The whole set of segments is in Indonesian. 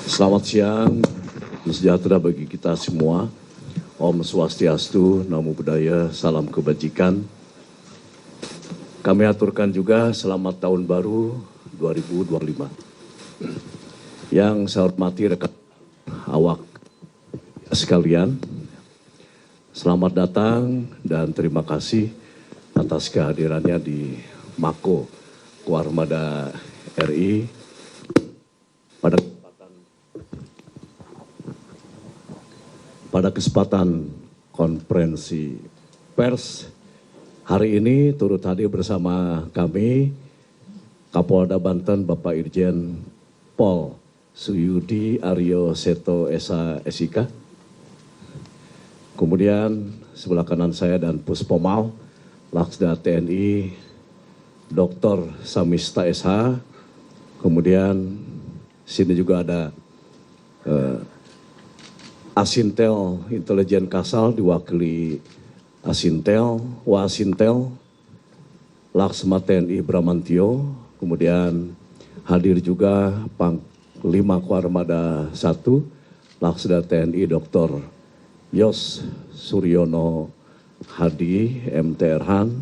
Selamat siang, sejahtera bagi kita semua. Om Swastiastu, Namo Buddhaya, salam kebajikan. Kami aturkan juga selamat tahun baru 2025. Yang saya hormati rekan awak sekalian, selamat datang dan terima kasih atas kehadirannya di Mako Koarmada RI pada kesempatan konferensi pers hari ini. Turut hadir bersama kami Kapolda Banten Bapak Irjen Pol Suyudi Aryo Seto Esa SIK. Kemudian sebelah kanan saya dan Puspomal Laksda TNI Dr. Samista SH. Kemudian sini juga ada Asintel Intelijen Kasal diwakili Asintel, Wasintel, Laksma TNI Bramantio, kemudian hadir juga Panglima Koarmada 1, Laksda TNI Dr. Yos Suryono Hadi, MT Erhan,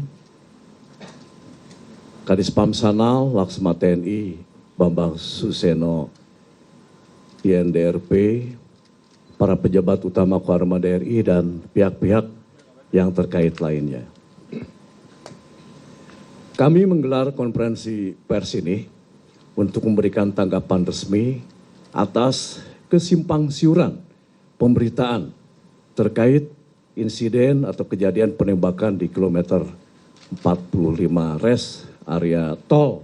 Kadis Pamsanal, Laksma TNI Bambang Suseno, INDRP, para pejabat utama Koarmada RI dan pihak-pihak yang terkait lainnya. Kami menggelar konferensi pers ini untuk memberikan tanggapan resmi atas kesimpang siuran pemberitaan terkait insiden atau kejadian penembakan di kilometer 45 res area tol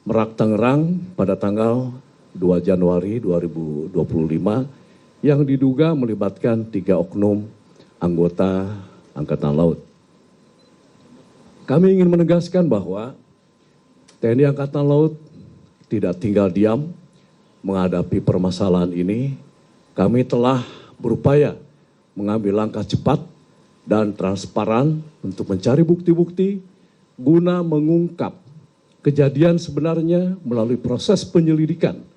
Merak Tangerang pada tanggal 2 Januari 2025 yang diduga melibatkan 3 oknum anggota Angkatan Laut. Kami ingin menegaskan bahwa TNI Angkatan Laut tidak tinggal diam menghadapi permasalahan ini. Kami telah berupaya mengambil langkah cepat dan transparan untuk mencari bukti-bukti guna mengungkap kejadian sebenarnya melalui proses penyelidikan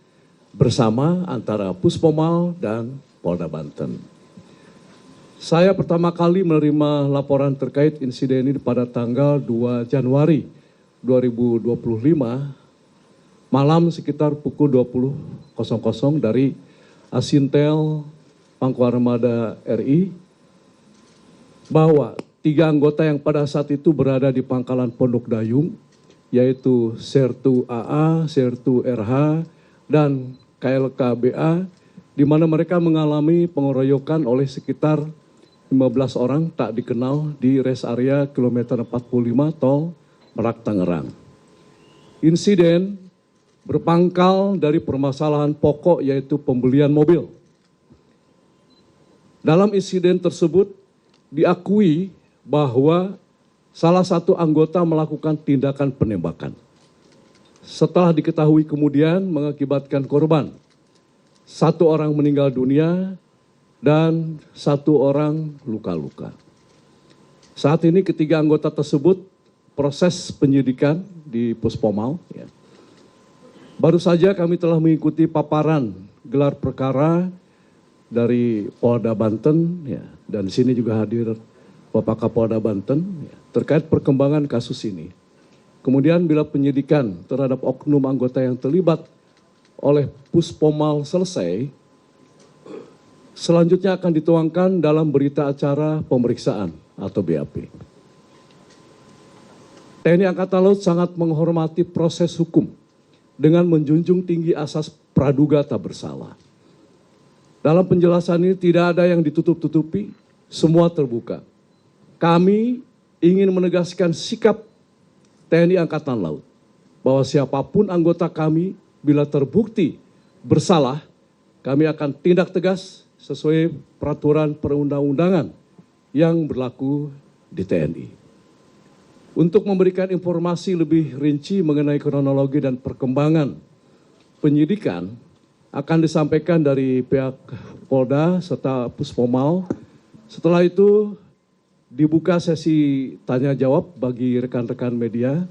bersama antara Puspomal dan Polda Banten. Saya pertama kali menerima laporan terkait insiden ini pada tanggal 2 Januari 2025 malam sekitar pukul 20.00 dari Asintel Pangkoarmada RI bahwa 3 anggota yang pada saat itu berada di pangkalan Pondok Dayung, yaitu Sertu AA, Sertu RH, dan KLKBA, di mana mereka mengalami pengeroyokan oleh sekitar 15 orang tak dikenal di res area kilometer 45 tol Merak Tangerang. Insiden berpangkal dari permasalahan pokok yaitu pembelian mobil. Dalam insiden tersebut diakui bahwa salah satu anggota melakukan tindakan penembakan. Setelah diketahui kemudian mengakibatkan korban. 1 orang meninggal dunia dan 1 orang luka-luka. Saat ini ketiga anggota tersebut proses penyidikan di Puspomal. Ya. Baru saja kami telah mengikuti paparan gelar perkara dari Polda Banten, ya, dan di sini juga hadir Bapak Kapolda Banten ya, terkait perkembangan kasus ini. Kemudian bila penyidikan terhadap oknum anggota yang terlibat oleh Puspomal selesai, selanjutnya akan dituangkan dalam berita acara pemeriksaan atau BAP. TNI Angkatan Laut sangat menghormati proses hukum dengan menjunjung tinggi asas praduga tak bersalah. Dalam penjelasan ini tidak ada yang ditutup-tutupi, semua terbuka. Kami ingin menegaskan sikap TNI Angkatan Laut bahwa siapapun anggota kami bila terbukti bersalah, kami akan tindak tegas sesuai peraturan perundang-undangan yang berlaku di TNI. Untuk memberikan informasi lebih rinci mengenai kronologi dan perkembangan penyidikan akan disampaikan dari pihak Polda serta Puspomal. Setelah itu dibuka sesi tanya jawab bagi rekan-rekan media.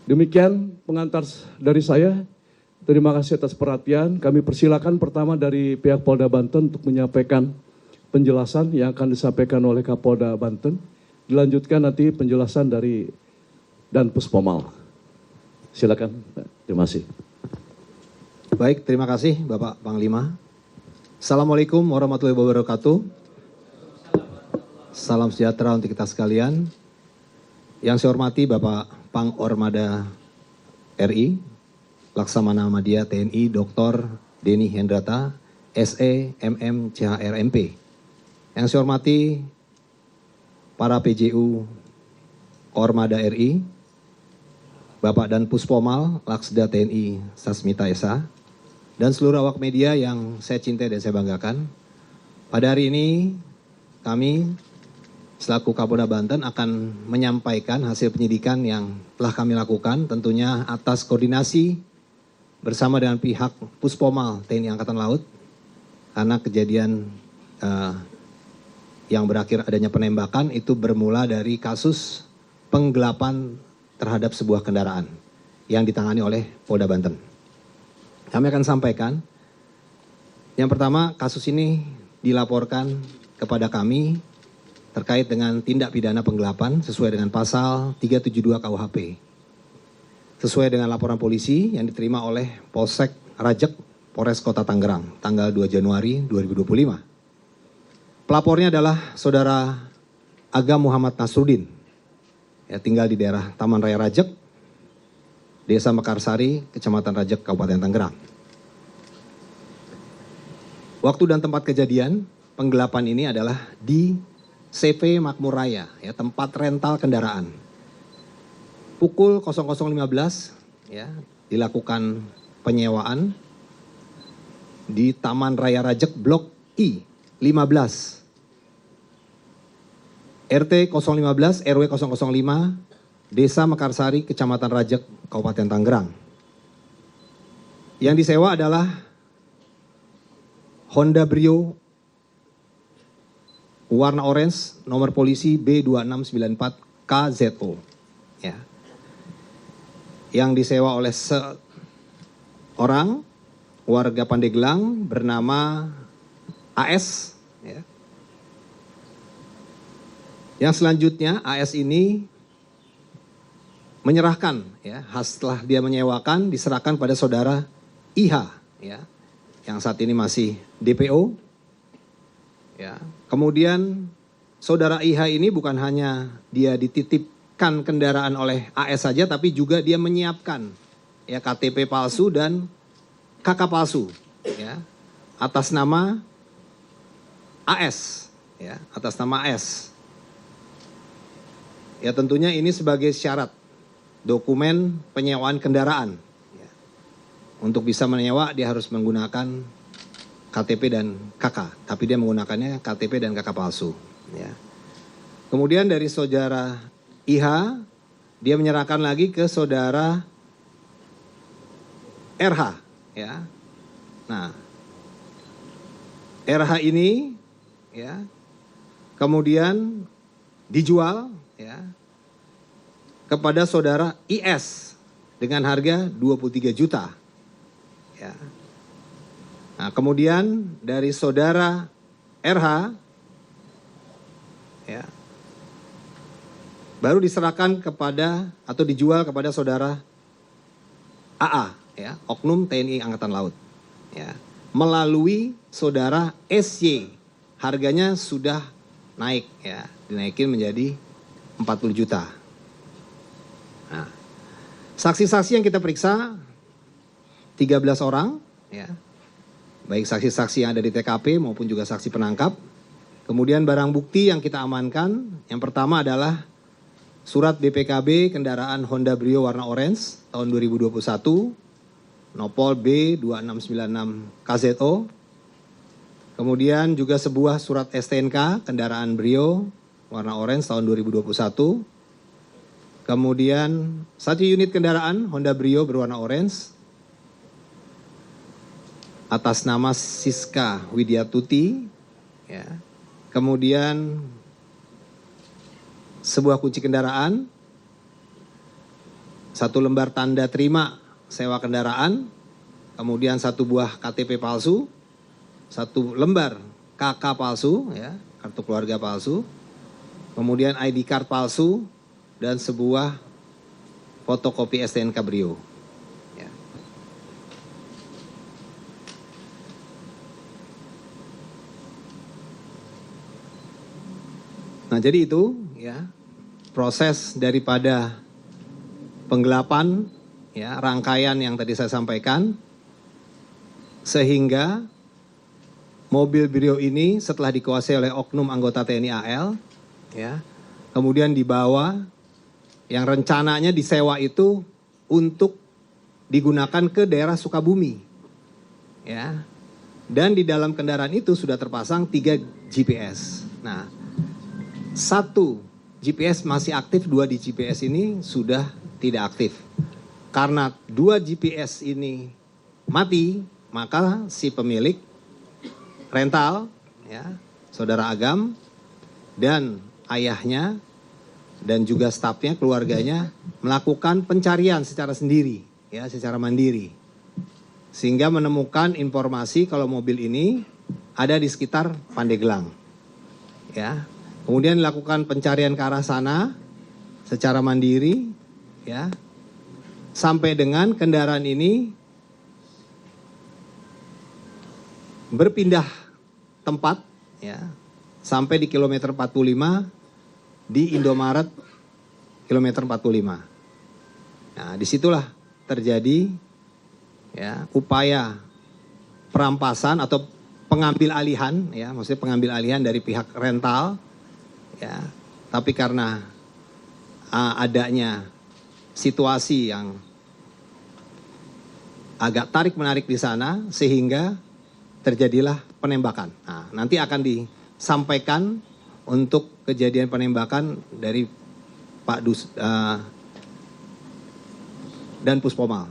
Demikian pengantar dari saya. Terima kasih atas perhatian. Kami persilakan pertama dari pihak Polda Banten untuk menyampaikan penjelasan yang akan disampaikan oleh Kapolda Banten. Dilanjutkan nanti penjelasan dari Dan Puspomal. Silakan. Terima kasih. Baik, terima kasih Bapak Panglima. Assalamualaikum warahmatullahi wabarakatuh. Salam sejahtera untuk kita sekalian. Yang saya hormati Bapak Pangormada RI, Laksamana Madya TNI Dr. Denny Hendrata, SE MM CHR MP. Yang saya hormati para PJU Ormada RI, Bapak Dan Puspomal, Laksda TNI Sasmita Esa, dan seluruh awak media yang saya cintai dan saya banggakan. Pada hari ini kami selaku Kapolda Banten akan menyampaikan hasil penyidikan yang telah kami lakukan, tentunya atas koordinasi bersama dengan pihak Puspomal TNI Angkatan Laut, karena kejadian yang berakhir adanya penembakan itu bermula dari kasus penggelapan terhadap sebuah kendaraan yang ditangani oleh Polda Banten. Kami akan sampaikan, yang pertama kasus ini dilaporkan kepada kami terkait dengan tindak pidana penggelapan sesuai dengan pasal 372 KUHP. Sesuai dengan laporan polisi yang diterima oleh Polsek Rajek, Polres Kota Tangerang, tanggal 2 Januari 2025. Pelapornya adalah Saudara Agam Muhammad Nasruddin, ya, tinggal di daerah Taman Raya Rajek, Desa Mekarsari, Kecamatan Rajek, Kabupaten Tangerang. Waktu dan tempat kejadian penggelapan ini adalah di CV Makmur Raya, ya, tempat rental kendaraan. Pukul 00.15 ya, dilakukan penyewaan di Taman Raya Rajek Blok I 15 RT 015 RW 005 Desa Mekarsari Kecamatan Rajek Kabupaten Tangerang. Yang disewa adalah Honda Brio warna orange nomor polisi B2694 KZO, ya, yang disewa oleh seorang warga Pandeglang bernama AS. Ya. Yang selanjutnya AS ini menyerahkan, ya, setelah dia menyewakan diserahkan pada Saudara IH, ya, yang saat ini masih DPO. Ya. Kemudian Saudara IH ini bukan hanya dia dititipkan kendaraan oleh AS saja, tapi juga dia menyiapkan, ya, KTP palsu dan KK palsu, ya, atas nama AS, ya, atas nama AS. Ya, tentunya ini sebagai syarat dokumen penyewaan kendaraan. Ya. Untuk bisa menyewa dia harus menggunakan KTP dan KK, tapi dia menggunakannya KTP dan KK palsu. Ya. Kemudian dari Saudara IH, dia menyerahkan lagi ke Saudara RH, ya. Nah, RH ini, ya, kemudian dijual, ya, kepada Saudara IS dengan harga 23 juta. Ya. Nah, kemudian dari Saudara RH, ya, baru diserahkan kepada atau dijual kepada Saudara AA, ya, Oknum TNI Angkatan Laut, ya, melalui Saudara SY. Harganya sudah naik, ya, dinaikin menjadi 40 juta. Nah, saksi-saksi yang kita periksa 13 orang, ya, baik saksi-saksi yang ada di TKP maupun juga saksi penangkap. Kemudian barang bukti yang kita amankan, yang pertama adalah surat BPKB kendaraan Honda Brio warna orange tahun 2021, Nopol B2696 KZO. Kemudian juga sebuah surat STNK kendaraan Brio warna orange tahun 2021. Kemudian satu unit kendaraan Honda Brio berwarna orange atas nama Siska Widiatuti, ya. Kemudian sebuah kunci kendaraan, satu lembar tanda terima sewa kendaraan, kemudian 1 buah KTP palsu, 1 lembar KK palsu, ya, kartu keluarga palsu, kemudian ID card palsu, dan sebuah fotokopi STNK Brio. Ya. Nah, jadi itu ya proses daripada penggelapan, ya, rangkaian yang tadi saya sampaikan, sehingga mobil Brio ini setelah dikuasai oleh oknum anggota TNI AL, ya, kemudian dibawa, yang rencananya disewa itu untuk digunakan ke daerah Sukabumi, ya, dan di dalam kendaraan itu sudah terpasang 3 GPS. Nah, 1 GPS masih aktif, 2 di GPS ini sudah tidak aktif. Karena 2 GPS ini mati, maka si pemilik rental, ya, Saudara Agam, dan ayahnya, dan juga stafnya, keluarganya, melakukan pencarian secara sendiri, ya, secara mandiri. Sehingga menemukan informasi kalau mobil ini ada di sekitar Pandeglang. Ya. Kemudian dilakukan pencarian ke arah sana secara mandiri, ya, sampai dengan kendaraan ini berpindah tempat, ya, sampai di kilometer 45 di Indomaret kilometer 45. Nah, disitulah terjadi, ya, upaya perampasan atau pengambil alihan, ya, maksudnya pengambil alihan dari pihak rental, ya, tapi karena adanya situasi yang agak tarik-menarik di sana, sehingga terjadilah penembakan. Nah, nanti akan disampaikan untuk kejadian penembakan dari Pak dan Puspomal.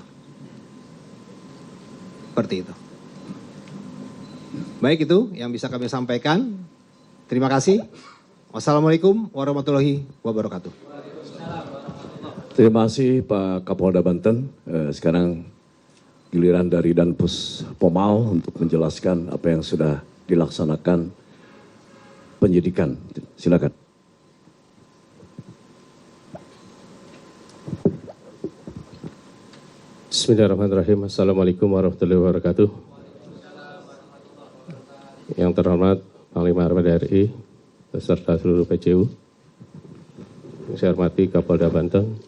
Seperti itu. Baik, itu yang bisa kami sampaikan. Terima kasih. Wassalamualaikum warahmatullahi wabarakatuh. Terima kasih Pak Kapolda Banten. Sekarang giliran dari Dan Puspomal untuk menjelaskan apa yang sudah dilaksanakan penyidikan. Silakan. Bismillahirrahmanirrahim. Assalamualaikum warahmatullahi wabarakatuh. Yang terhormat Panglima Armada RI beserta seluruh PCU, yang saya hormati Kapolda Banten,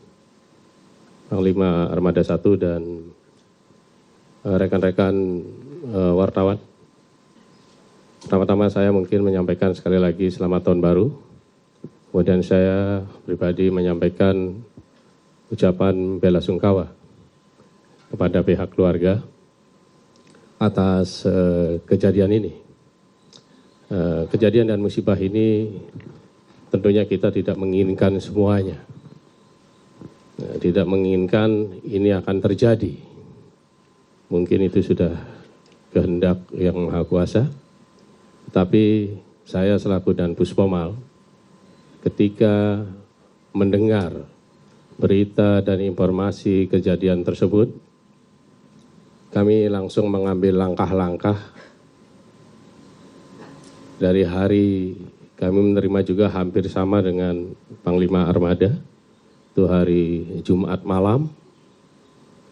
Panglima Armada 1 dan rekan-rekan wartawan. Pertama-tama saya mungkin menyampaikan sekali lagi selamat tahun baru. Kemudian saya pribadi menyampaikan ucapan bela sungkawa kepada pihak keluarga atas kejadian ini. Kejadian dan musibah ini tentunya kita tidak menginginkan semuanya. Tidak menginginkan ini akan terjadi. Mungkin itu sudah kehendak yang Maha Kuasa. Tapi saya selaku Dan Puspomal, ketika mendengar berita dan informasi kejadian tersebut, kami langsung mengambil langkah-langkah. Dari hari kami menerima juga hampir sama dengan Panglima Armada, itu hari Jumat malam.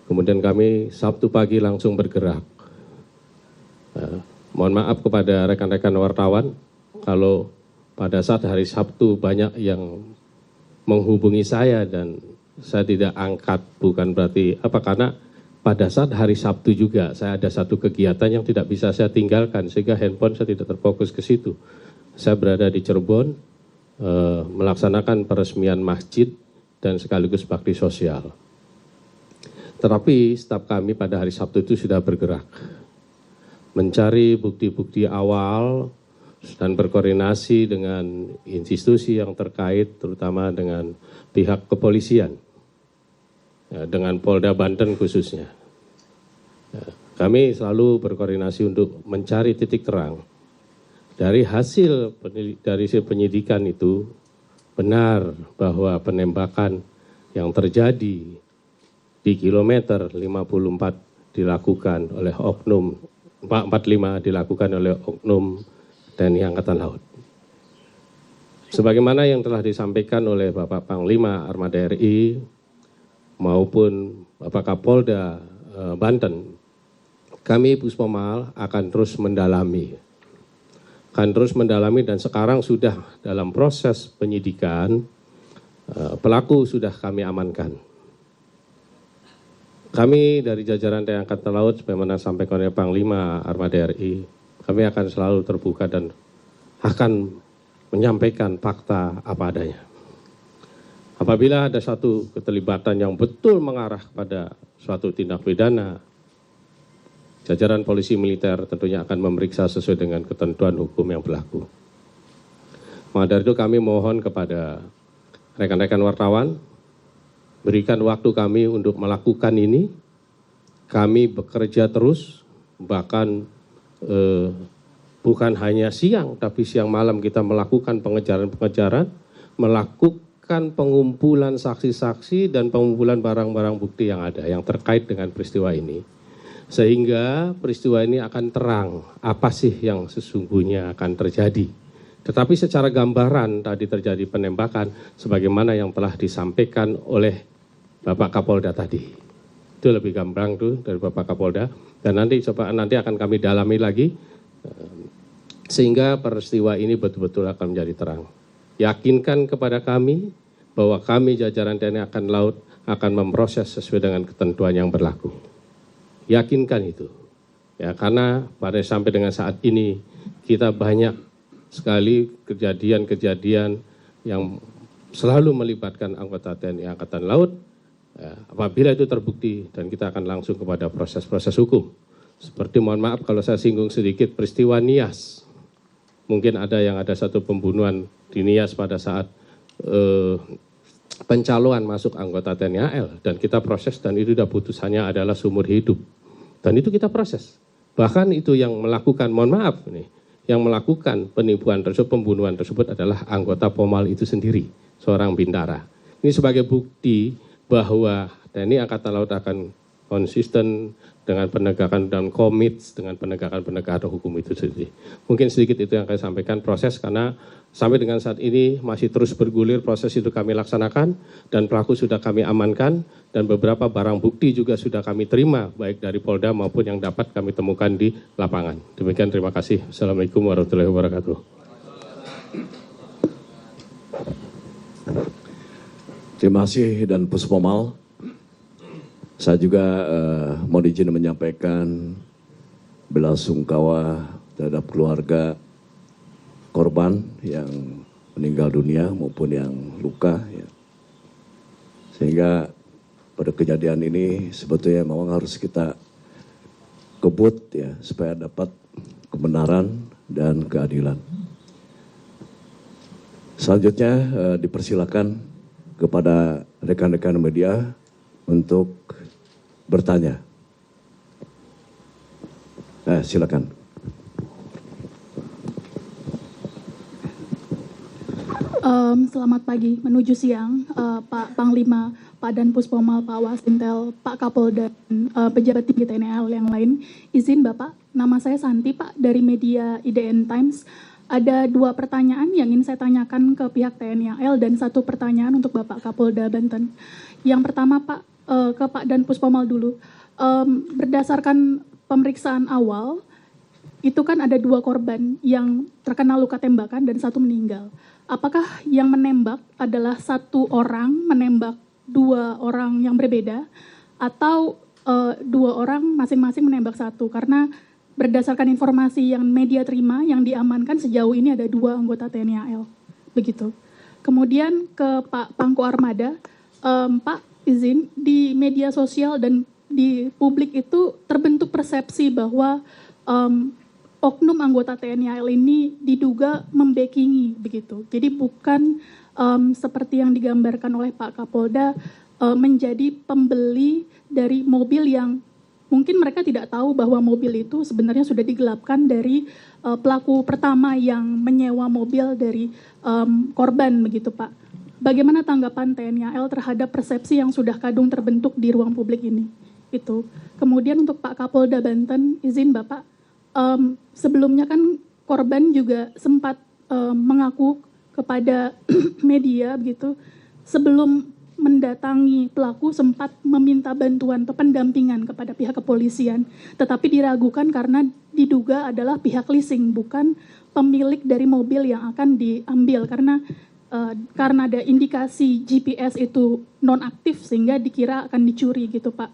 Kemudian kami Sabtu pagi langsung bergerak. Mohon maaf kepada rekan-rekan wartawan, kalau pada saat hari Sabtu banyak yang menghubungi saya dan saya tidak angkat, bukan berarti apa, karena pada saat hari Sabtu juga saya ada satu kegiatan yang tidak bisa saya tinggalkan, sehingga handphone saya tidak terfokus ke situ. Saya berada di Cirebon, melaksanakan peresmian masjid dan sekaligus bakti sosial. Tetapi staf kami pada hari Sabtu itu sudah bergerak, mencari bukti-bukti awal dan berkoordinasi dengan institusi yang terkait, terutama dengan pihak kepolisian, dengan Polda Banten khususnya. Kami selalu berkoordinasi untuk mencari titik terang. Dari hasil penyidikan itu, benar bahwa penembakan yang terjadi di kilometer 54 dilakukan oleh oknum 445 dilakukan oleh oknum TNI Angkatan Laut. Sebagaimana yang telah disampaikan oleh Bapak Panglima Armada RI maupun Bapak Kapolda Banten, kami Puspomal akan terus mendalami. Dan sekarang sudah dalam proses penyidikan, pelaku sudah kami amankan. Kami dari jajaran TNI Angkatan Laut, sebagaimana disampaikan oleh Panglima Armada RI, kami akan selalu terbuka dan akan menyampaikan fakta apa adanya. Apabila ada satu keterlibatan yang betul mengarah kepada suatu tindak pidana, jajaran polisi militer tentunya akan memeriksa sesuai dengan ketentuan hukum yang berlaku. Maka dari itu kami mohon kepada rekan-rekan wartawan, berikan waktu kami untuk melakukan ini. Kami bekerja terus, bahkan bukan hanya siang, tapi siang malam kita melakukan pengejaran-pengejaran, melakukan pengumpulan saksi-saksi dan pengumpulan barang-barang bukti yang ada, yang terkait dengan peristiwa ini. Sehingga peristiwa ini akan terang, apa sih yang sesungguhnya akan terjadi. Tetapi secara gambaran tadi terjadi penembakan, sebagaimana yang telah disampaikan oleh Bapak Kapolda tadi. Itu lebih gampang tuh dari Bapak Kapolda. Dan nanti akan kami dalami lagi, sehingga peristiwa ini betul-betul akan menjadi terang. Yakinkan kepada kami bahwa kami jajaran TNI Angkatan Laut akan memproses sesuai dengan ketentuan yang berlaku. Yakinkan itu. Ya, karena sampai dengan saat ini kita banyak sekali kejadian-kejadian yang selalu melibatkan anggota TNI Angkatan Laut. Ya, apabila itu terbukti dan kita akan langsung kepada proses-proses hukum. Seperti mohon maaf kalau saya singgung sedikit peristiwa Nias. Mungkin ada satu pembunuhan di Nias pada saat pencalonan masuk anggota TNI AL. Dan kita proses dan itu sudah putusannya adalah seumur hidup. Dan itu kita proses. Bahkan itu yang melakukan, mohon maaf nih, yang melakukan penipuan tersebut, pembunuhan tersebut adalah anggota Pomal itu sendiri, seorang bintara. Ini sebagai bukti bahwa TNI Angkatan Laut akan konsisten dengan penegakan dan komit dengan penegakan hukum itu sendiri. Mungkin sedikit itu yang saya sampaikan proses, karena sampai dengan saat ini masih terus bergulir proses itu kami laksanakan dan pelaku sudah kami amankan dan beberapa barang bukti juga sudah kami terima baik dari Polda maupun yang dapat kami temukan di lapangan. Demikian, terima kasih. Assalamualaikum warahmatullahi wabarakatuh. Terima kasih dan Puspomal. Saya juga mau izin menyampaikan belasungkawa terhadap keluarga korban yang meninggal dunia maupun yang luka. Ya. Sehingga pada kejadian ini sebetulnya memang harus kita kebut ya supaya dapat kebenaran dan keadilan. Selanjutnya dipersilakan kepada rekan-rekan media untuk bertanya. Silakan. Selamat pagi, menuju siang, Pak Panglima, Pak Dan Puspomal, Pak Wasintel, Pak Kapolda, dan pejabat tinggi TNI AL yang lain. Izin Bapak, nama saya Santi Pak dari media IDN Times. Ada 2 pertanyaan yang ingin saya tanyakan ke pihak TNI AL dan 1 pertanyaan untuk Bapak Kapolda Banten. Yang pertama Pak, ke Pak Dan Puspomal dulu. Berdasarkan pemeriksaan awal, itu kan ada 2 korban yang terkena luka tembakan dan 1 meninggal. Apakah yang menembak adalah 1 orang menembak 2 orang yang berbeda, atau 2 orang masing-masing menembak 1? Karena berdasarkan informasi yang media terima, yang diamankan sejauh ini ada 2 anggota TNI AL. Begitu. Kemudian ke Pak Pangko Armada, Pak izin, di media sosial dan di publik itu terbentuk persepsi bahwa oknum anggota TNI AL ini diduga membackingi begitu. Jadi bukan seperti yang digambarkan oleh Pak Kapolda menjadi pembeli dari mobil yang mungkin mereka tidak tahu bahwa mobil itu sebenarnya sudah digelapkan dari pelaku pertama yang menyewa mobil dari korban begitu Pak. Bagaimana tanggapan TNI AL terhadap persepsi yang sudah kadung terbentuk di ruang publik ini? itu. Kemudian untuk Pak Kapolda Banten, izin Bapak, sebelumnya kan korban juga sempat mengaku kepada media begitu, sebelum mendatangi pelaku sempat meminta bantuan atau pendampingan kepada pihak kepolisian, tetapi diragukan karena diduga adalah pihak leasing, bukan pemilik dari mobil yang akan diambil, karena ada indikasi GPS itu nonaktif sehingga dikira akan dicuri gitu Pak.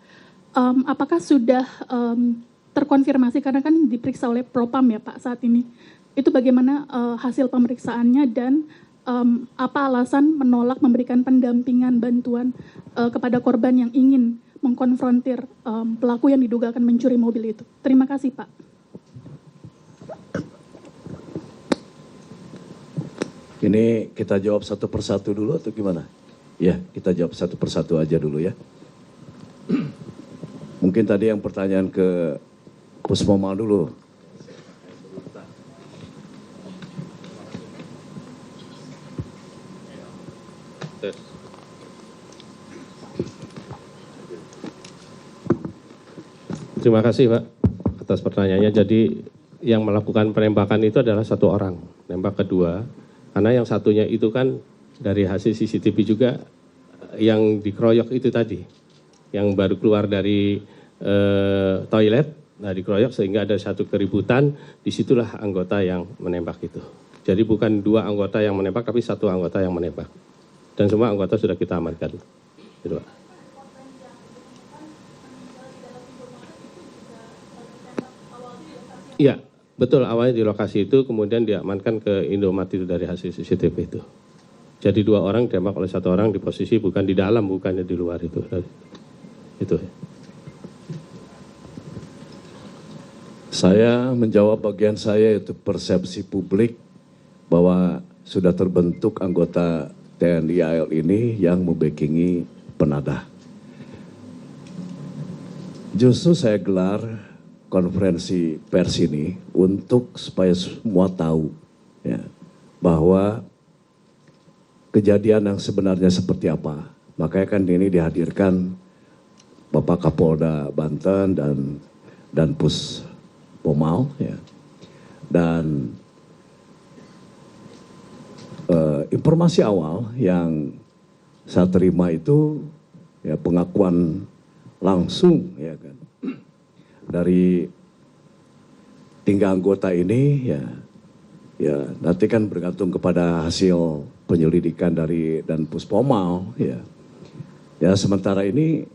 Apakah sudah terkonfirmasi, karena kan diperiksa oleh Propam ya Pak saat ini, itu bagaimana hasil pemeriksaannya dan apa alasan menolak memberikan pendampingan bantuan kepada korban yang ingin mengkonfrontir pelaku yang diduga akan mencuri mobil itu? Terima kasih Pak. Ini kita jawab satu persatu dulu atau gimana? Ya, kita jawab satu persatu aja dulu ya. Mungkin tadi yang pertanyaan ke Puspomal dulu. Terima kasih Pak atas pertanyaannya. Jadi yang melakukan penembakan itu adalah satu orang, nembak kedua. Karena yang satunya itu kan dari hasil CCTV juga yang dikeroyok itu tadi, yang baru keluar dari toilet, nah dikeroyok sehingga ada satu keributan, disitulah anggota yang menembak itu. Jadi bukan dua anggota yang menembak, tapi satu anggota yang menembak. Dan semua anggota sudah kita amankan. Gitu, Pak. Iya, betul, awalnya di lokasi itu, kemudian diamankan ke Indomaret itu dari hasil CCTV itu. Jadi dua orang ditembak oleh satu orang di posisi bukan di dalam, bukannya di luar itu. Itu. Saya menjawab bagian saya, yaitu persepsi publik bahwa sudah terbentuk anggota TNI AL ini yang membackingi penadah. Justru saya gelar konferensi pers ini untuk supaya semua tahu ya, bahwa kejadian yang sebenarnya seperti apa. Makanya kan ini dihadirkan Bapak Kapolda Banten dan Puspomal ya. Dan informasi awal yang saya terima itu ya pengakuan langsung ya kan dari 3 anggota ini ya nanti kan bergantung kepada hasil penyelidikan dari dan Puspomal ya. Ya sementara ini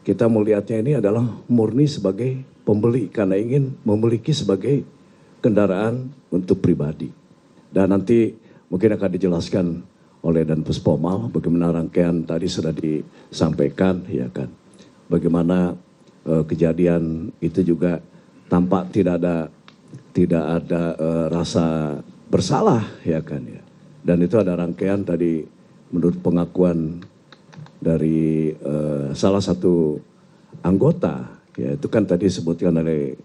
kita melihatnya ini adalah murni sebagai pembeli karena ingin memiliki sebagai kendaraan untuk pribadi. Dan nanti mungkin akan dijelaskan oleh dan Puspomal bagaimana rangkaian tadi sudah disampaikan ya kan. Bagaimana kejadian itu juga tampak tidak ada rasa bersalah ya kan ya. Dan itu ada rangkaian tadi menurut pengakuan dari salah satu anggota ya, itu kan tadi disebutkan oleh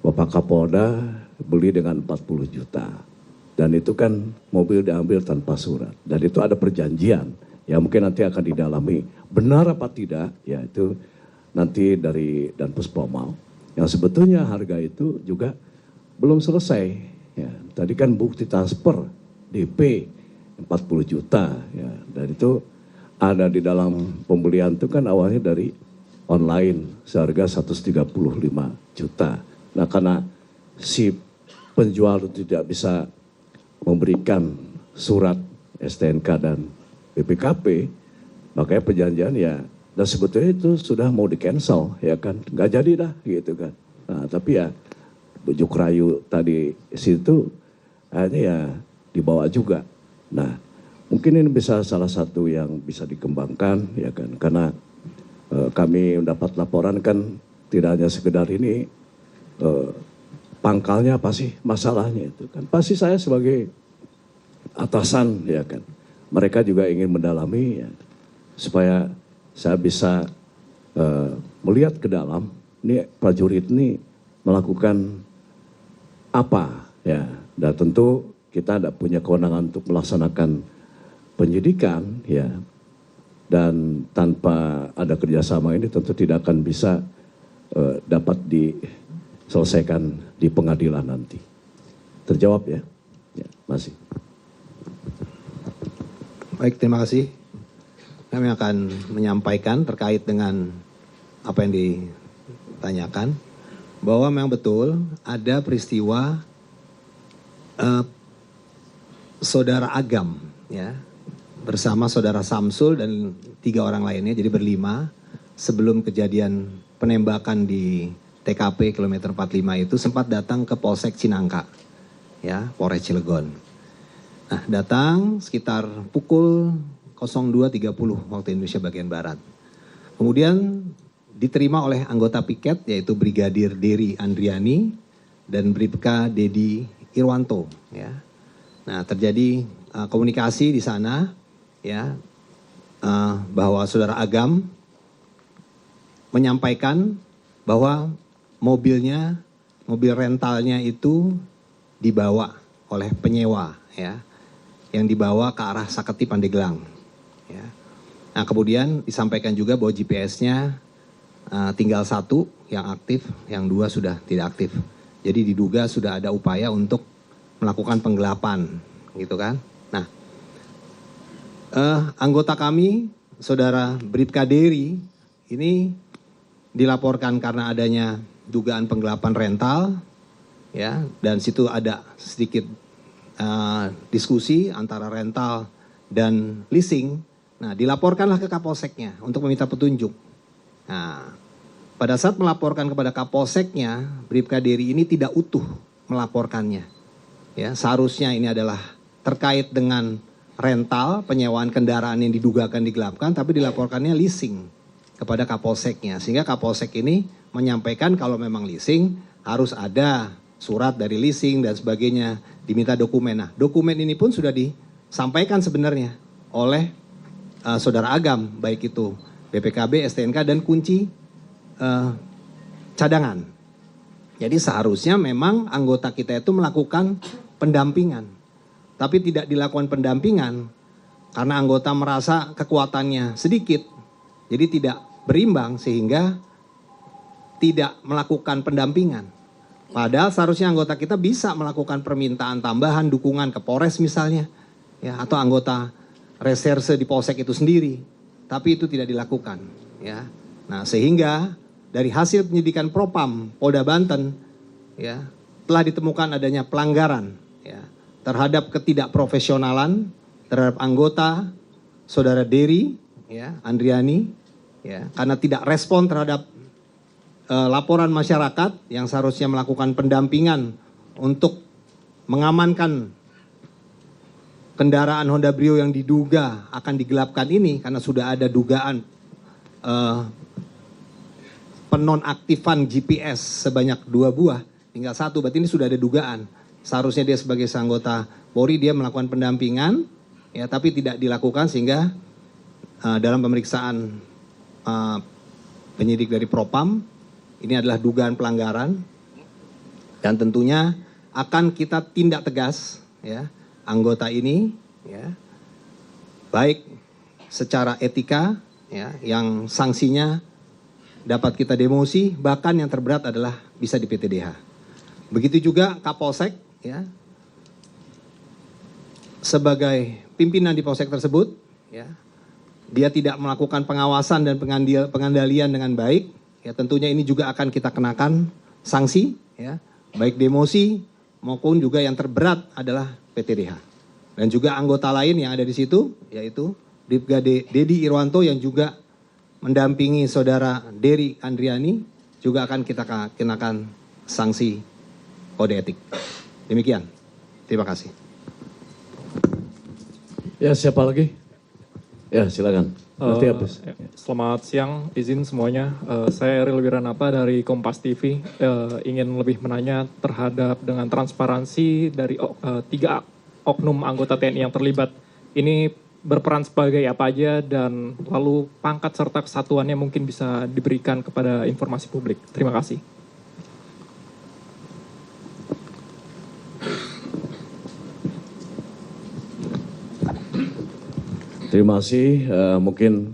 Bapak Kapolda beli dengan 40 juta. Dan itu kan mobil diambil tanpa surat. Dan itu ada perjanjian. Ya mungkin nanti akan didalami. Benar apa tidak, ya itu nanti dari dan Puspomal. Yang sebetulnya harga itu juga belum selesai. Ya, tadi kan bukti transfer DP 40 juta. Ya, dan itu ada di dalam pembelian itu kan awalnya dari online seharga 135 juta. Nah karena si penjual itu tidak bisa memberikan surat STNK dan BPKP, makanya perjanjian ya, dan sebetulnya itu sudah mau di cancel ya kan, nggak jadi dah gitu kan. Nah tapi ya bujuk rayu tadi situ akhirnya ya dibawa juga. Nah mungkin ini bisa salah satu yang bisa dikembangkan ya kan, karena kami mendapat laporan kan tidak hanya sekedar ini pangkalnya apa sih masalahnya itu kan. Pasti saya sebagai atasan ya kan, mereka juga ingin mendalami ya, supaya saya bisa melihat ke dalam ini prajurit ini melakukan apa ya. Dan tentu kita tidak punya kewenangan untuk melaksanakan penyidikan ya, dan tanpa ada kerjasama ini tentu tidak akan bisa dapat diselesaikan di pengadilan nanti. Terjawab ya? Ya, masih. Baik, terima kasih. Kami akan menyampaikan terkait dengan apa yang ditanyakan, bahwa memang betul ada peristiwa saudara Agam, ya, bersama saudara Samsul dan 3 orang lainnya, jadi berlima, sebelum kejadian penembakan di TKP kilometer 45 itu sempat datang ke Polsek Cinangka, ya, Polres Cilegon. Nah, datang sekitar pukul 02.30 waktu Indonesia bagian Barat. Kemudian diterima oleh anggota piket yaitu Brigadir Dery Andriani dan Bribka Dedi Irwanto, ya. Nah, terjadi komunikasi di sana, ya, bahwa saudara Agam menyampaikan bahwa mobil rentalnya itu dibawa oleh penyewa, ya, yang dibawa ke arah Saketi Pandeglang, ya. Nah, kemudian disampaikan juga bahwa GPS-nya tinggal 1 yang aktif, yang 2 sudah tidak aktif. Jadi diduga sudah ada upaya untuk melakukan penggelapan, gitu kan. Nah, anggota kami, saudara Bribka Dery, ini dilaporkan karena adanya dugaan penggelapan rental, ya, dan situ ada sedikit diskusi antara rental dan leasing. Nah, dilaporkanlah ke Kapolseknya untuk meminta petunjuk. Nah, pada saat melaporkan kepada Kapolseknya, Bribka Dery ini tidak utuh melaporkannya. Ya, seharusnya ini adalah terkait dengan rental, penyewaan kendaraan yang didugakan digelapkan, tapi dilaporkannya leasing kepada Kapolseknya. Sehingga Kapolsek ini menyampaikan kalau memang leasing harus ada surat dari leasing dan sebagainya, diminta dokumen. Nah, dokumen ini pun sudah disampaikan sebenarnya oleh saudara Agam, baik itu BPKB, STNK, dan kunci cadangan. Jadi seharusnya memang anggota kita itu melakukan pendampingan. Tapi tidak dilakukan pendampingan karena anggota merasa kekuatannya sedikit. Jadi tidak berimbang sehingga tidak melakukan pendampingan. Padahal seharusnya anggota kita bisa melakukan permintaan tambahan dukungan ke Polres misalnya, ya, atau anggota reserse di Polsek itu sendiri. Tapi itu tidak dilakukan, ya. Nah, sehingga dari hasil penyidikan Propam Polda Banten, ya, telah ditemukan adanya pelanggaran, ya, terhadap ketidakprofesionalan terhadap anggota saudara Dery, ya, Andriani, ya, karena tidak respon terhadap laporan masyarakat yang seharusnya melakukan pendampingan untuk mengamankan kendaraan Honda Brio yang diduga akan digelapkan ini, karena sudah ada dugaan penonaktifan GPS sebanyak 2 buah, tinggal 1, berarti ini sudah ada dugaan. Seharusnya dia sebagai anggota Polri dia melakukan pendampingan, ya, tapi tidak dilakukan sehingga dalam pemeriksaan penyidik dari Propam ini adalah dugaan pelanggaran dan tentunya akan kita tindak tegas, ya, anggota ini, ya, baik secara etika, ya, yang sanksinya dapat kita demosi, bahkan yang terberat adalah bisa di PTDH. Begitu juga Kapolsek, ya, sebagai pimpinan di Polsek tersebut, ya, dia tidak melakukan pengawasan dan pengendalian dengan baik, ya, tentunya ini juga akan kita kenakan sanksi, ya, baik demosi maupun juga yang terberat adalah PTDH. Dan juga anggota lain yang ada di situ, yaitu Bribka Dedi Irwanto yang juga mendampingi saudara Dery Andriani, juga akan kita kenakan sanksi kode etik. Demikian. Terima kasih. Ya, siapa lagi? Ya, silakan. Nanti habis. Selamat siang, izin semuanya. Saya Eril Wiranapa dari Kompas TV. Ingin lebih menanya terhadap dengan transparansi dari 3 oknum anggota TNI yang terlibat. Ini berperan sebagai apa aja dan lalu pangkat serta kesatuannya mungkin bisa diberikan kepada informasi publik. Terima kasih. Terima kasih. Mungkin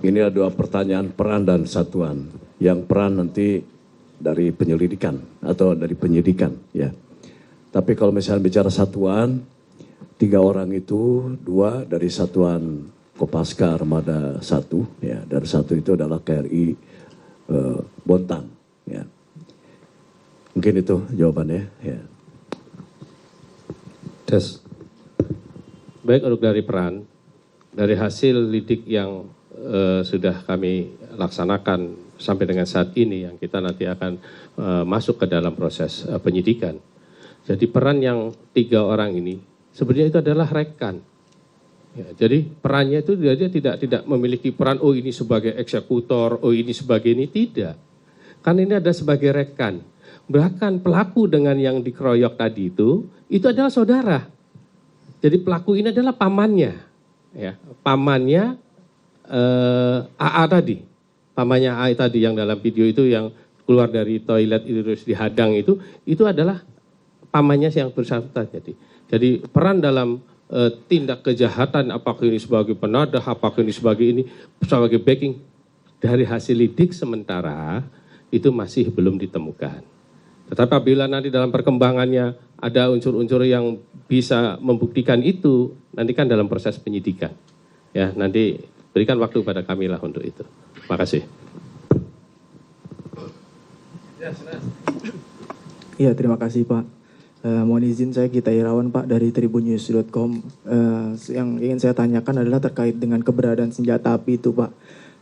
Ini ada dua pertanyaan peran dan satuan. Yang peran nanti dari penyelidikan atau dari penyidikan, ya. Tapi kalau misalnya bicara satuan, 3 orang itu 2 dari satuan Kopaska Armada 1, ya, dan 1 itu adalah KRI Bontang, ya. Mungkin itu jawabannya, ya. Tes. Baik, untuk dari peran, dari hasil lidik yang sudah kami laksanakan sampai dengan saat ini, yang kita nanti akan masuk ke dalam proses penyidikan. Jadi peran yang 3 orang ini sebenarnya itu adalah rekan. Ya, jadi perannya itu dia tidak memiliki peran, oh ini sebagai eksekutor, oh ini sebagai ini, tidak. Kan ini ada sebagai rekan. Bahkan pelaku dengan yang dikeroyok tadi itu adalah saudara. Jadi pelaku ini adalah pamannya, ya, pamannya AA tadi, pamannya AA tadi yang dalam video itu yang keluar dari toilet itu terus dihadang itu adalah pamannya yang bersangkutan. Jadi peran dalam tindak kejahatan, apakah ini sebagai penadah, apakah ini sebagai backing, dari hasil lidik sementara itu masih belum ditemukan. Tetapi apabila nanti dalam perkembangannya ada unsur-unsur yang bisa membuktikan itu, nanti kan dalam proses penyidikan. Ya, nanti berikan waktu pada kami lah untuk itu. Terima kasih. Iya, terima kasih Pak. Mohon izin saya Gita Irawan Pak dari tribunnews.com. Yang ingin saya tanyakan adalah terkait dengan keberadaan senjata api itu Pak.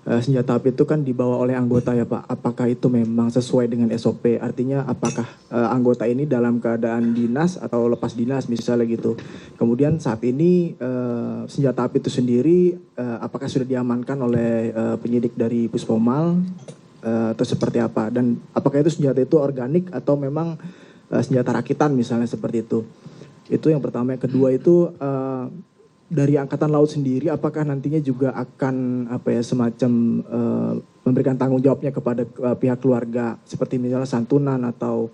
Senjata api itu kan dibawa oleh anggota ya Pak. Apakah itu memang sesuai dengan SOP? Artinya apakah anggota ini dalam keadaan dinas atau lepas dinas misalnya gitu. Kemudian saat ini senjata api itu sendiri apakah sudah diamankan oleh penyidik dari Puspomal atau seperti apa? Dan apakah itu senjata itu organik atau memang senjata rakitan misalnya seperti itu? Itu yang pertama. Yang kedua itu dari Angkatan Laut sendiri, apakah nantinya juga akan semacam memberikan tanggung jawabnya kepada pihak keluarga, seperti misalnya santunan atau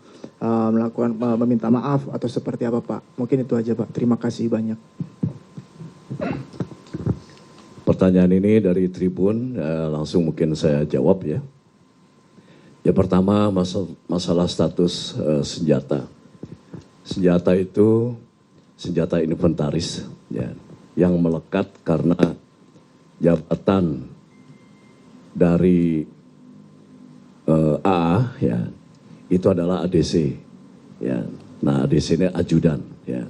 melakukan meminta maaf atau seperti apa Pak? Mungkin itu aja Pak. Terima kasih banyak. Pertanyaan ini dari Tribun, langsung mungkin saya jawab ya. Yang pertama masalah status senjata. Senjata itu senjata inventaris, ya, yang melekat karena jabatan dari AA, ya, itu adalah ADC, ya. Nah, ADC ini ajudan, ya.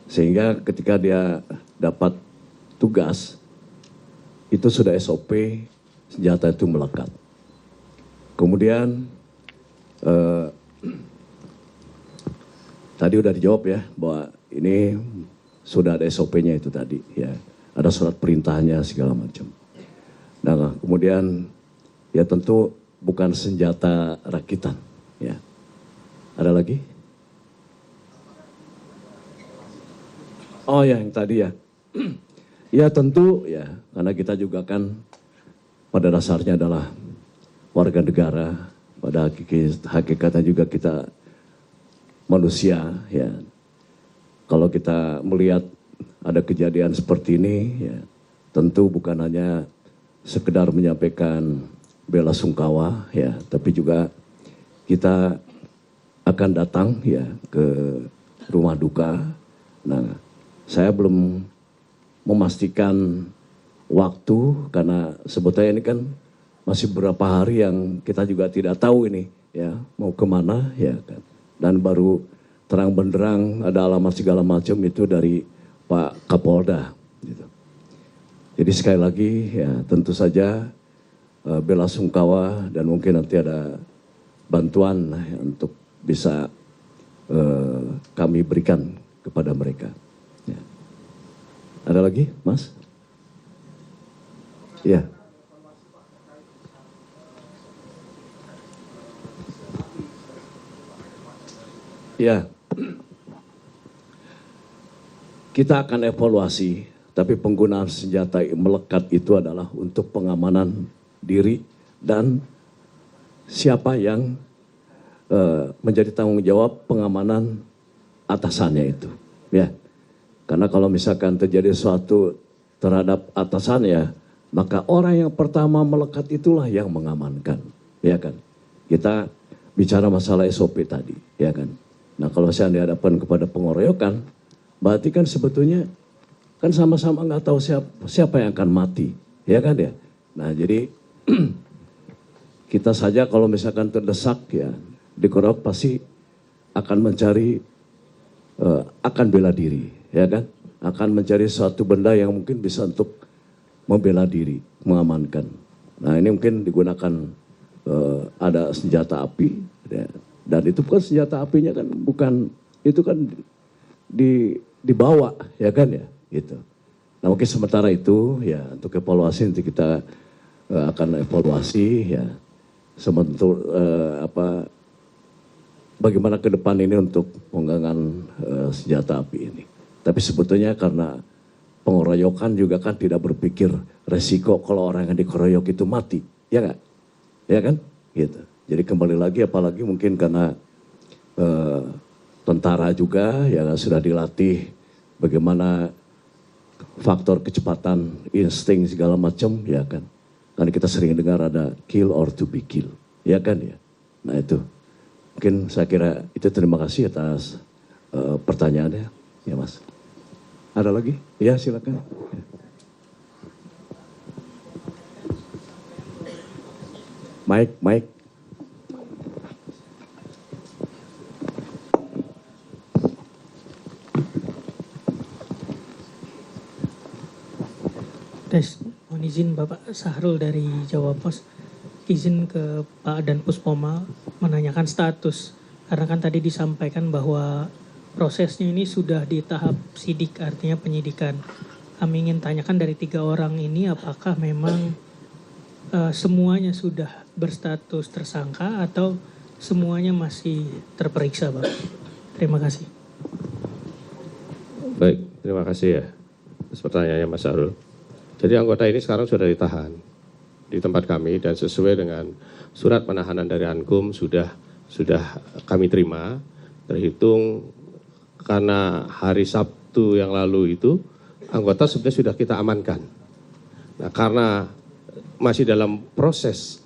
Sehingga ketika dia dapat tugas itu sudah SOP, senjata itu melekat. Kemudian tadi udah dijawab ya bahwa ini sudah ada SOP-nya itu tadi, ya, ada surat perintahnya segala macam. Nah, kemudian ya tentu bukan senjata rakitan, ya. Ada lagi? Oh ya, yang tadi ya. Ya tentu ya, karena kita juga kan pada dasarnya adalah warga negara, pada hakikatnya juga kita manusia, ya. Kalau kita melihat ada kejadian seperti ini, ya, tentu bukan hanya sekedar menyampaikan bela sungkawa, ya, tapi juga kita akan datang ya ke rumah duka. Nah, saya belum memastikan waktu karena sebetulnya ini kan masih beberapa hari yang kita juga tidak tahu ini ya mau kemana ya kan. Dan baru terang benderang ada alamat segala macam itu dari Pak Kapolda gitu. Jadi sekali lagi ya tentu saja bela sungkawa dan mungkin nanti ada bantuan ya, untuk bisa kami berikan kepada mereka. Ya. Ada lagi, Mas? Ya. Ya, kita akan evaluasi, tapi penggunaan senjata melekat itu adalah untuk pengamanan diri dan siapa yang menjadi tanggung jawab pengamanan atasannya itu. Ya, karena kalau misalkan terjadi sesuatu terhadap atasannya, maka orang yang pertama melekat itulah yang mengamankan, ya kan? Kita bicara masalah SOP tadi, ya kan? Nah kalau saya dihadapkan kepada pengeroyokan, berarti kan sebetulnya kan sama-sama nggak tahu siapa yang akan mati, ya kan ya? Nah jadi kita saja kalau misalkan terdesak ya dikeroyok pasti akan mencari, akan bela diri, ya kan? Akan mencari suatu benda yang mungkin bisa untuk membela diri, mengamankan. Nah ini mungkin digunakan ada senjata api, ya. Dan itu bukan senjata apinya kan bukan, itu kan dibawa, ya kan ya, gitu. Nah mungkin sementara itu ya untuk evaluasi nanti kita akan evaluasi ya bagaimana ke depan ini untuk penggangan senjata api ini. Tapi sebetulnya karena pengeroyokan juga kan tidak berpikir resiko kalau orang yang dikeroyok itu mati, ya nggak? Ya kan? Gitu. Jadi kembali lagi apalagi mungkin karena tentara juga yang sudah dilatih bagaimana faktor kecepatan, insting segala macam, ya kan? Karena kita sering dengar ada kill or to be kill, ya kan ya? Nah itu. Mungkin saya kira itu, terima kasih atas pertanyaannya, ya Mas. Ada lagi? Ya silakan. Mike. Mohon izin Bapak Sahrul dari Jawa Pos, izin ke Pak Dan Puspomal menanyakan status. Karena kan tadi disampaikan bahwa prosesnya ini sudah di tahap sidik, artinya penyidikan. Kami ingin tanyakan dari 3 orang ini apakah memang semuanya sudah berstatus tersangka atau semuanya masih terperiksa, Bapak? Terima kasih. Baik, terima kasih ya atas pertanyaannya Mas Sahrul. Jadi anggota ini sekarang sudah ditahan di tempat kami dan sesuai dengan surat penahanan dari Ankum sudah kami terima, terhitung karena hari Sabtu yang lalu itu anggota sebenarnya sudah kita amankan. Nah karena masih dalam proses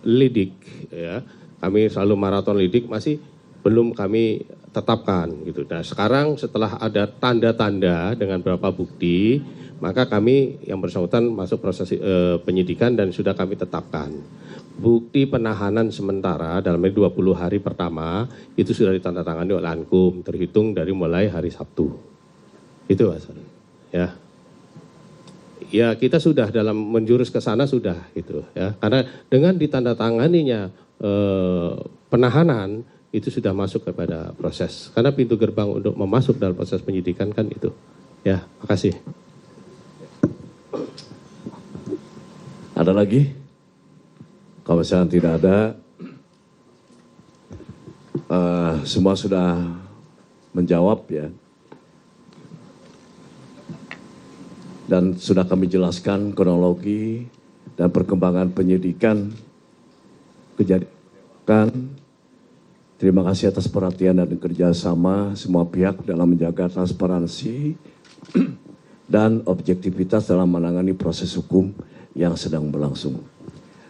lidik, ya kami selalu maraton lidik, masih belum kami tetapkan gitu. Nah sekarang setelah ada tanda-tanda dengan beberapa bukti, maka kami yang bersangkutan masuk proses penyidikan dan sudah kami tetapkan. Bukti penahanan sementara dalam 20 hari pertama itu sudah ditandatangani oleh Ankum, terhitung dari mulai hari Sabtu. Itu Mas. Ya. Ya kita sudah dalam menjurus ke sana sudah gitu ya. Karena dengan ditandatanganinya penahanan itu sudah masuk kepada proses. Karena pintu gerbang untuk memasuk dalam proses penyidikan kan itu. Ya, makasih. Ada lagi? Kalau misalnya tidak ada, semua sudah menjawab ya. Dan sudah kami jelaskan kronologi dan perkembangan penyidikan kejadian. Terima kasih atas perhatian dan kerjasama semua pihak dalam menjaga transparansi dan objektivitas dalam menangani proses hukum yang sedang berlangsung.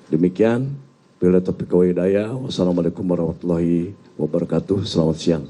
Demikian, bila taufiq wa hidayah. Wassalamualaikum warahmatullahi wabarakatuh. Selamat siang.